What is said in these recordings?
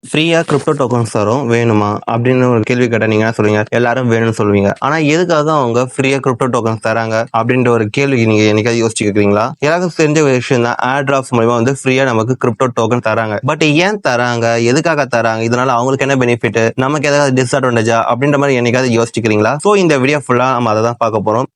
ஃப்ரீயா crypto tokens தரும் வேணுமா அப்படின்னு ஒரு கேள்வி கேட்டா நீங்க என்ன சொல்லுவீங்க? எல்லாரும் வேணும்னு சொல்லுவீங்க. ஆனா எதுக்காக அவங்க ஃப்ரீயா கிரிப்டோ டோக்கன்ஸ் தராங்க அப்படின்ற ஒரு கேள்வி நீங்க என்னைக்காவது யோசிச்சுக்கிறீங்களா? எல்லாருக்கும் தெரிஞ்ச ஒரு விஷயம் தான், ஏர் டிராப்ஸ் மூலமா வந்து ஃப்ரீயா நமக்கு கிரிப்டோ டோக்கன் தராங்க. பட் ஏன் தராங்க, எதுக்காக தராங்க, இதனால அவங்களுக்கு என்ன பெனிஃபிட், நமக்கு ஏதாவது டிஸ்அட்வான்டேஜா அப்படின்ற மாதிரி என்னைக்காவது யோசிச்சுக்கிறீங்களா? சோ இந்த வீடியோ ஃபுல்லா நம்ம அதை தான் பார்க்க போறோம்.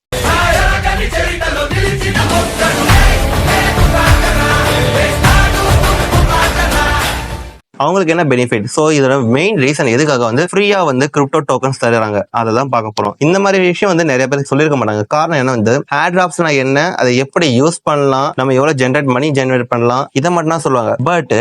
அவங்களுக்கு என்ன பெனிஃபிட், சோ இதோட மெயின் ரீசன் எதுக்காக வந்து ஃப்ரீயா வந்து கிரிப்டோ டோக்கன்ஸ் தராங்க அதை தான் பார்க்க போறோம். இந்த மாதிரி விஷயம் வந்து நிறைய பேருக்கு சொல்லியிருக்க மாட்டாங்க. காரணம் என்ன வந்து, ஏர் டிராப்ஸ்னா என்ன, அதை எப்படி யூஸ் பண்ணலாம், நம்ம எவ்வளவு மணி ஜெனரேட் பண்ணலாம், இதை மட்டும் தான் சொல்லுவாங்க. பட்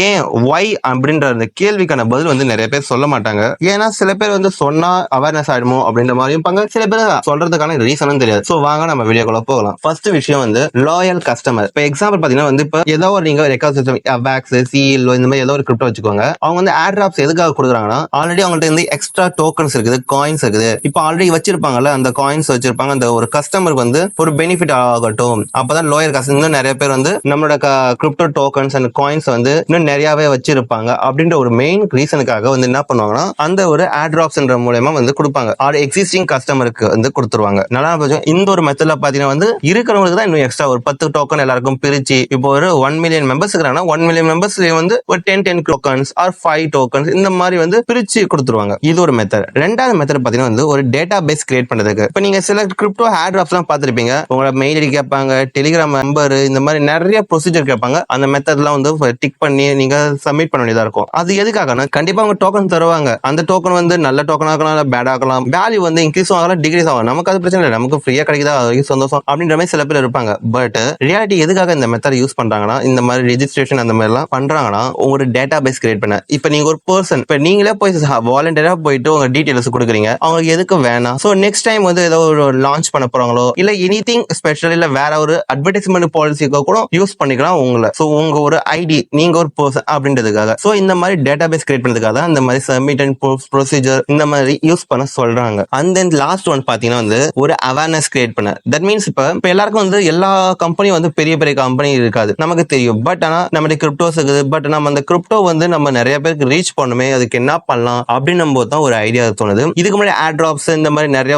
ஏன், ஒய் அப்படின்ற அந்த கேள்விக்கான பதில் வந்து நிறைய பேர் சொல்ல மாட்டாங்க. ஏன்னா சில பேர் வந்து சொன்னா அவேர்னஸ் ஆயிடுமோ அப்படின்ற மாதிரியும் இருப்பாங்க, சில பேர் சொல்றதுக்கான ரீசனும் தெரியாது. சோ வாங்க நம்ம வீடியோக்குள்ள போகலாம். ஃபர்ஸ்ட் விஷயம் வந்து லாயல் கஸ்டமர். இப்போ எக்ஸாம்பிள் பாத்தீங்கன்னா வந்து, இப்போ ஏதோ ஒரு நீங்க ரெக்கார்ட் சிஸ்டம் வேக்ஸ் சிஎல் இந்த மாதிரி ஏதோ ஒரு கிரிப்டோ வச்சுக்கோங்க. அவங்க வந்து ஏர் டிராப்ஸ் எதுக்காக கொடுக்குறாங்கன்னா, ஆல்ரெடி அவங்கள்ட்ட இருந்து எக்ஸ்ட்ரா டோக்கன்ஸ் இருக்குது, காயின்ஸ் இருக்குது. இப்போ ஆல்ரெடி வச்சிருப்பாங்கல்ல, அந்த காயின்ஸ் வச்சிருப்பாங்க. அந்த ஒரு கஸ்டமருக்கு வந்து ஒரு பெனிஃபிட் ஆகட்டும், அப்பதான் லோயர் கஸ்டமர் நிறைய பேர் வந்து நம்மளோட கிரிப்டோ டோக்கன்ஸ் அண்ட் காயின்ஸ் வந்து இன்னும் நிறையவே வச்சிருப்பாங்க அப்படின்ற ஒரு மெயின் ரீசனுக்காக வந்து என்ன பண்ணுவாங்கன்னா, அந்த ஒரு ஏர் டிராப்ஸ் மூலமா வந்து கொடுப்பாங்க. எக்ஸிஸ்டிங் கஸ்டமருக்கு வந்து கொடுத்துருவாங்க. நல்லா இந்த ஒரு மெத்தட்ல பாத்தீங்கன்னா வந்து இருக்கிறவங்களுக்கு தான் இன்னும் எக்ஸ்ட்ரா ஒரு 10 டோக்கன் எல்லாருக்கும் பிரிச்சு, இப்போ ஒரு 1 மில்லியன் மெம்பர்ஸ் இருக்காங்கன்னா 1 மில்லியன் மெம்பர்ஸ்ல வந்து ஒரு 10 டோக்கன்ஸ் ஆர் 5 டோக்கன்ஸ் இந்த மாதிரி வந்து பிரிச்சு கொடுத்துருவாங்க. இது ஒரு மெத்தட். ரெண்டாவது மெத்தட் பாத்தீங்கன்னா வந்து ஒரு டேட்டா பேஸ் கிரியேட் பண்றதுக்கு. இப்ப நீங்க சில கிரிப்டோ ஏர் டிராப்ஸ் எல்லாம் பாத்திருப்பீங்க. உங்களோட மெயில் ஐடி கேட்பாங்க, டெலிகிராம் நம்பர், இந்த மாதிரி நிறைய ப்ரொசீஜர் கேட்பாங்க. அந்த மெத்தட்லாம் வந்து டிக் பண்ணி நீங்க சப்மிட் பண்ண வேண்டியதா இருக்கும். அது எதுக்காகனா, கண்டிப்பா அவங்க டோக்கன் தருவாங்க. அந்த டோக்கன் வந்து நல்ல டோக்கன் ஆகலாம், பேட் ஆகலாம், வேல்யூ வந்து இன்க்ரீஸ் ஆகலாம், டிகிரீஸ் ஆகலாம். நமக்கு அது பிரச்சனை இல்லை, நமக்கு ஃப்ரீயா கிடைக்குதா சந்தோஷம் அப்படின்ற மாதிரி சில பேர் இருப்பாங்க. பட் ரியாலிட்டி எதுக்காக இந்த மெத்தட் யூஸ் பண்றாங்கன்னா, இந்த மாதிரி ரெஜிஸ்ட்ரேஷன் அந்த மாதிரி எல்லாம் பண்றாங்கன்னா, உங்களோட டேட்டா பேஸ் கிரியேட் பண்ண. இப்ப நீங்க ஒரு பர்சன், இப்ப நீங்களே போய் வாலண்டியரா போயிட்டு உங்க டீடைல்ஸ் கொடுக்குறீங்க, அவங்களுக்கு எதுக்கு வேணாம். சோ நெக்ஸ்ட் டைம் வந்து ஏதோ ஒரு லான்ச் பண்ண போறாங்களோ, இல்ல எனிதிங் ஸ்பெஷல், இல்ல வேற ஒரு அட்வர்டைஸ்மெண்ட் பாலிசிக்கோ கூட யூஸ் பண்ணிக்கலாம் உங்களை. சோ உங்க ஒரு ஐடி, நீங்க ஒரு பர்சன் அப்படின்றதுக்காக. சோ இந்த மாதிரி டேட்டா பேஸ் கிரியேட் பண்ணதுக்காக தான் இந்த மாதிரி சப்மிட் அண்ட் ப்ரொசீஜர் இந்த மாதிரி யூஸ் பண்ண சொல்றாங்க. அண்ட் தென் லாஸ்ட் ஒன் பாத்தீங்கன்னா வந்து ஒரு அவேர்னஸ் கிரியேட் பண்ண. தட் மீன்ஸ் இப்ப எல்லாருக்கும் வந்து எல்லா கம்பெனியும் வந்து பெரிய பெரிய கம்பெனி இருக்காது, நமக்கு தெரியும். பட் ஆனா நம்ம கிரிப்டோஸ் இருக்குது. பட் நம்ம அந்த கிரிப்டோ வந்து நம்ம நிறைய பேருக்கு ரீச் பண்ணுமே, அதுக்கு என்ன பண்ணலாம் அப்படின்னும் போது தான் ஒரு ஐடியா தோணுது. இதுக்கு முன்னாடி ஏர் டிராப்ஸ் இந்த மாதிரி நிறைய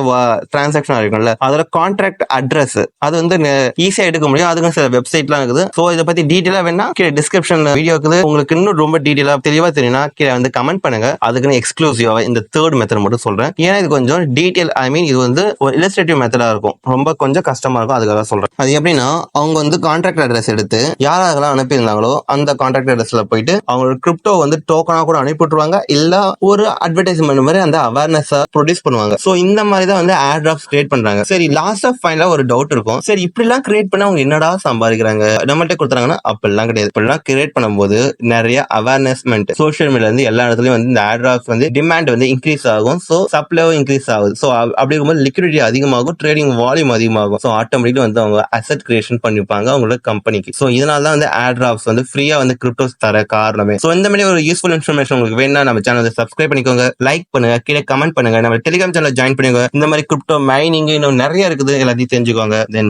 டிரான்சாக்ஷன் இருக்கும்ல, அதோட கான்ட்ராக்ட் அட்ரஸ் அது வந்து ஈஸியா எடுக்க முடியும். அதுக்கு சில வெப்சைட்லாம் இருக்குது. சோ இதை பத்தி டீடைலா வேணா கீழே டிஸ்கிரிப்ஷன்ல வீடியோ இருக்குது. உங்களுக்கு இன்னும் ரொம்ப டீடைலா தெளிவா தெரியும்னா கீழே வந்து கமெண்ட் பண்ணுங்க. அதுக்குன்னு எக்ஸ்க்ளூசிவா இந்த தேர்ட் மெத்தட் மட்டும் சொல்றேன். ஏன்னா இது கொஞ்சம் டீடைல், ஐ மீன் இது வந்து ஒரு இல்லஸ்ட்ரேட்டிவ் மெத்தடா இருக்கும், ரொம்ப கொஞ்சம் கஷ்டமா இருக்கும். அதுக்காக சொல்றேன். அது எப்படின்னா, அவங்க வந்து கான்ட்ராக்ட் அட்ரஸ் எடுத்து யாரெல்லாம் அனுப்பியிருந்தாங்களோ அந்த கான்ட்ராக்ட் அட்ரஸ்ல போயிட்டு அவங்களோட கிரிப்டோ வந்து டோக்கனா கூட அனுப்பிட்டுருவாங்க, இல்ல ஒரு அட்வர்டைஸ்மெண்ட் மாதிரி அந்த அவேர்னஸ் ப்ரொடியூஸ் பண்ணுவாங்க. சோ இந்த மாதிரி தான் வந்து ஏர் டிராப்ஸ் கிரியேட் பண்றாங்க. சரி, லாஸ்ட் ஆஃப் ஃபைனலா ஒரு டவுட் இருக்கும். சரி, இப்படி எல்லாம் கிரியேட் பண்ண அவங்க என்னடா சம்பாதிக்கிறாங்க, நம்மள்ட்ட கொடுத்துறாங்கன்னா அப்படிலாம் கிடையாது. இப்படிலாம் கிரியேட் பண்ணும்போது நிறைய அவேர்னஸ்மெண்ட் சோஷியல் மீடியா வந்து எல்லா இடத்துலயும் வந்து இந்த ஏர் டிராப்ஸ் வந்து டிமாண்ட் வந்து இன்க்ரீஸ் ஆகும். சோ சப்ளைவும் இன்க்ரீஸ் ஆகுது. சோ அப்படி இருக்கும்போது லிக்விடிட்டி அதிகமாகும், ட்ரேடிங் வால்யூம் அதிகமாகும். சோ ஆட்டோமேட்டிக்கா வந்து அவங்க அசெட் கிரியேஷன் பண்ணிப்பாங்க அவங்களோட கம்பெனிக்கு. சோ இதனால தான் வந்து ஏர் டிராப்ஸ் வந்து ஃப்ரீயா வந்து கிரிப்டோஸ் தர காரணமே. சோ இந்த மாதிரி ஒரு யூஸ்ஃபுல் இன்ஃபர்மேஷன் உங்களுக்கு வேணா நம்ம சேனலை சப்ஸ்கிரைப் பண்ணிக்கோங்க, லைக் பண்ணுங்க, கீழே கமெண்ட் பண்ணுங்க, நம்ம டெலிகிராம் சேனல் ஜாயின் பண்ணுங்க. இந்த மாதிரி கிரிப்டோ மைனிங் இன்னும் நிறைய இருக்குது, எல்லாத்தையும் தெரிஞ்சுக்கோங்க. தென்